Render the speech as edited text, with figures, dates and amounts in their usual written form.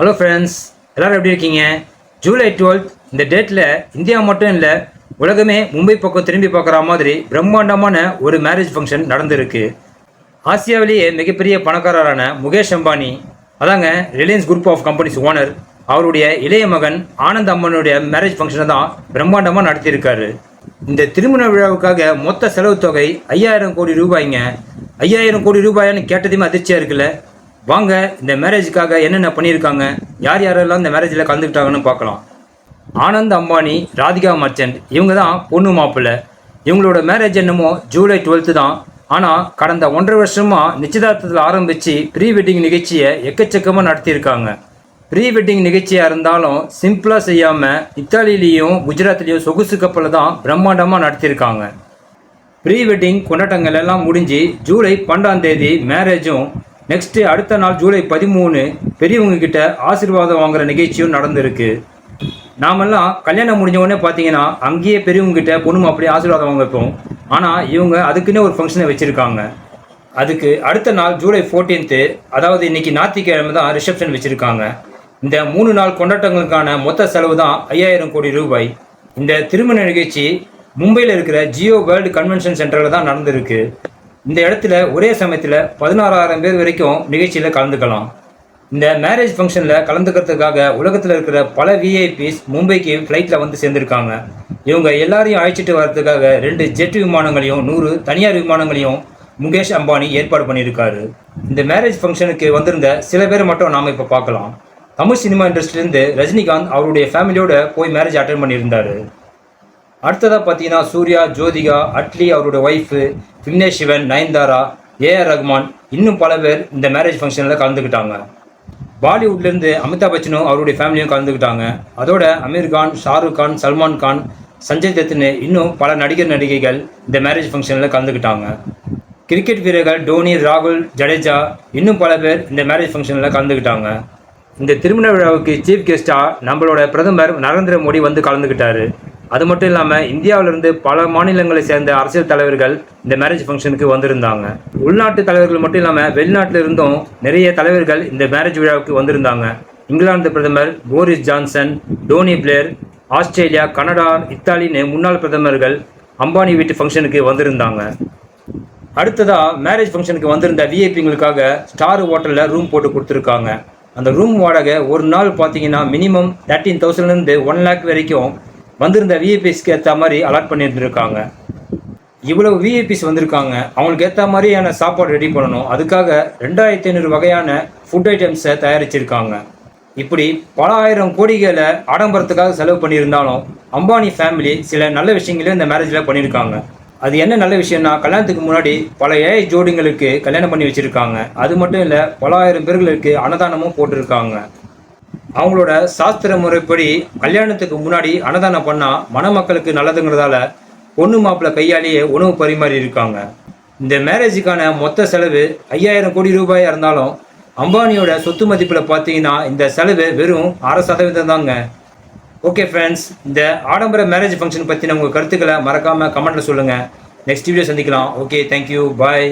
Hello friends, எல்லோரும் எப்படி இருக்கீங்க? ஜூலை 12 இந்த டேட்டில் இந்தியா மட்டும் இல்லை, உலகமே மும்பை பக்கம் திரும்பி பார்க்குற மாதிரி பிரம்மாண்டமான ஒரு மேரேஜ் ஃபங்க்ஷன் நடந்திருக்கு. ஆசியாவிலேயே மிகப்பெரிய பணக்காரரான முகேஷ் அம்பானி, அதாங்க Reliance group of companies owner, அவருடைய இளைய மகன் ஆனந்த் அம்பானியுடைய மேரேஜ் ஃபங்க்ஷனை தான் பிரம்மாண்டமாக நடத்தியிருக்காரு. இந்த திருமண விழாவுக்காக மொத்த செலவு தொகை 5000 கோடி ரூபாய்ங்க. 5000 கோடி ரூபாயான்னு கேட்டதுமே அதிர்ச்சியாக இருக்குல்ல. வாங்க இந்த மேரேஜுக்காக என்னென்ன பண்ணியிருக்காங்க, யார் யாரெல்லாம் இந்த மேரேஜில் கலந்துக்கிட்டாங்கன்னு பார்க்கலாம். ஆனந்த் அம்பானி, ராதிகா மர்ச்சன்ட், இவங்க தான் பொண்ணு மாப்பிள்ளை. இவங்களோட மேரேஜ் என்னமோ ஜூலை 12 தான். ஆனால் கடந்த 1.5 வருஷமாக நிச்சயதார்த்தத்தில் ஆரம்பித்து ப்ரீ வெட்டிங் நிகழ்ச்சியை எக்கச்சக்கமாக நடத்தியிருக்காங்க. ப்ரீ வெட்டிங் நிகழ்ச்சியாக இருந்தாலும் சிம்பிளாக செய்யாமல் இத்தாலியிலையும் குஜராத்லேயும் சொகுசு கப்பலில் தான் பிரம்மாண்டமாக நடத்தியிருக்காங்க. ப்ரீ வெட்டிங் கொண்டாட்டங்கள் எல்லாம் முடிஞ்சு ஜூலை 12ஆம் தேதி மேரேஜும், நெக்ஸ்ட்டு அடுத்த நாள் ஜூலை 13 பெரியவங்க கிட்ட ஆசீர்வாதம் வாங்குற நிகழ்ச்சியும் நடந்திருக்கு. நாமெல்லாம் கல்யாணம் முடிஞ்ச உடனே பார்த்தீங்கன்னா அங்கேயே பெரியவங்க கிட்ட பொண்ணு அப்படியே ஆசீர்வாதம் வாங்க வைப்போம். ஆனால் இவங்க அதுக்குன்னே ஒரு ஃபங்க்ஷனை வச்சுருக்காங்க. அதுக்கு அடுத்த நாள் ஜூலை 14, அதாவது இன்னைக்கு ஞாயிற்றுக்கிழமை தான் ரிசப்ஷன் வச்சுருக்காங்க. இந்த 3 நாள் கொண்டாட்டங்களுக்கான மொத்த செலவு தான் 5000 கோடி ரூபாய். இந்த திருமண நிகழ்ச்சி மும்பையில் இருக்கிற ஜியோ வேர்ல்டு கன்வென்ஷன் சென்டரில் தான் நடந்திருக்கு. இந்த இடத்துல ஒரே சமயத்தில் 16000 பேர் வரைக்கும் நிகழ்ச்சியில் கலந்துக்கலாம். இந்த மேரேஜ் ஃபங்க்ஷனில் கலந்துக்கிறதுக்காக உலகத்தில் இருக்கிற பல விஐபிஸ் மும்பைக்கு ஃப்ளைட்டில் வந்து சேர்ந்துருக்காங்க. இவங்க எல்லாரையும் அழைச்சிட்டு வர்றதுக்காக 2 ஜெட் விமானங்களையும் 100 தனியார் விமானங்களையும் முகேஷ் அம்பானி ஏற்பாடு பண்ணியிருக்காரு. இந்த மேரேஜ் ஃபங்க்ஷனுக்கு வந்திருந்த சில பேர் மட்டும் நாம் இப்போ பார்க்கலாம். தமிழ் சினிமா இண்டஸ்ட்ரியிலேருந்து ரஜினிகாந்த் அவருடைய ஃபேமிலியோட போய் மேரேஜ் அட்டென்ட் பண்ணியிருந்தார். அடுத்ததாக பார்த்தீங்கன்னா சூர்யா, ஜோதிகா, அட்லி அவரோட ஒய்ஃபு, விக்னேஷ் சிவன், நயன்தாரா, ஏஆர் ரஹ்மான், இன்னும் பல பேர் இந்த மேரேஜ் ஃபங்க்ஷனில் கலந்துக்கிட்டாங்க. பாலிவுட்லேருந்து அமிதாப் பச்சனும் அவருடைய ஃபேமிலியும் கலந்துக்கிட்டாங்க. அதோட அமீர் கான், ஷாருக் கான், சல்மான் கான், சஞ்சய் தத்னு இன்னும் பல நடிகர் நடிகைகள் இந்த மேரேஜ் ஃபங்க்ஷனில் கலந்துக்கிட்டாங்க. கிரிக்கெட் வீரர்கள் டோனி, ராகுல், ஜடேஜா, இன்னும் பல பேர் இந்த மேரேஜ் ஃபங்க்ஷனில் கலந்துக்கிட்டாங்க. இந்த திருமண விழாவுக்கு சீஃப் கெஸ்ட்டாக நம்மளோட பிரதமர் நரேந்திர மோடி வந்து கலந்துக்கிட்டாரு. அது மட்டும் இல்லாமல் இந்தியாவிலிருந்து பல மாநிலங்களை சேர்ந்த அரசியல் தலைவர்கள் இந்த மேரேஜ் ஃபங்க்ஷனுக்கு வந்திருந்தாங்க. உள்நாட்டு தலைவர்கள் மட்டும் இல்லாமல் வெளிநாட்டில் இருந்தும் நிறைய தலைவர்கள் இந்த மேரேஜ் விழாவுக்கு வந்திருந்தாங்க. இங்கிலாந்து பிரதமர் Boris Johnson, Tony Blair, Australia, Canada, இத்தாலின்னு முன்னாள் பிரதமர்கள் அம்பானி வீட்டு ஃபங்க்ஷனுக்கு வந்திருந்தாங்க. அடுத்ததாக மேரேஜ் ஃபங்க்ஷனுக்கு வந்திருந்த விஐபிங்களுக்காக ஸ்டார் ஹோட்டலில் ரூம் போட்டு கொடுத்துருக்காங்க. அந்த ரூம் வாடகை ஒரு நாள் பார்த்தீங்கன்னா மினிமம் 13,000லேருந்து 1 lakh வரைக்கும் வந்திருந்த விஐபிஸ்க்கு ஏற்ற மாதிரி அலாட் பண்ணியிருந்துருக்காங்க. இவ்வளவு விஐபிஸ் வந்திருக்காங்க, அவங்களுக்கு ஏற்ற மாதிரியான சாப்பாடு ரெடி பண்ணணும். அதுக்காக 2500 வகையான ஃபுட் ஐட்டம்ஸை தயாரிச்சிருக்காங்க. இப்படி பல ஆயிரம் கோடிகளை ஆடம்பரத்துக்காக செலவு பண்ணியிருந்தாலும் அம்பானி ஃபேமிலி சில நல்ல விஷயங்களையும் இந்த மேரேஜில் பண்ணியிருக்காங்க. அது என்ன நல்ல விஷயம்னா, கல்யாணத்துக்கு முன்னாடி பல ஏழை ஜோடிங்களுக்கு கல்யாணம் பண்ணி வச்சுருக்காங்க. அது மட்டும் இல்லை, பல ஆயிரம் பேர்களுக்கு அன்னதானமும் போட்டிருக்காங்க. அவங்களோட சாஸ்திர முறைப்படி கல்யாணத்துக்கு முன்னாடி அன்னதானம் பண்ணால் மணமக்களுக்கு நல்லதுங்கிறதால பொண்ணு மாப்பிள்ளை கையாலேயே உணவு பரிமாறி இருக்காங்க. இந்த மேரேஜுக்கான மொத்த செலவு 5000 கோடி ரூபாயாக இருந்தாலும் அம்பானியோட சொத்து மதிப்பில் பார்த்தீங்கன்னா இந்த செலவு வெறும் 6% தாங்க. ஓகே ஃப்ரெண்ட்ஸ், இந்த ஆடம்பர மேரேஜ் ஃபங்க்ஷன் பற்றின உங்கள் கருத்துக்களை மறக்காமல் கமெண்ட்டில் சொல்லுங்கள். நெக்ஸ்ட் வீடியோ சந்திக்கலாம். ஓகே, தேங்க்யூ, பாய்.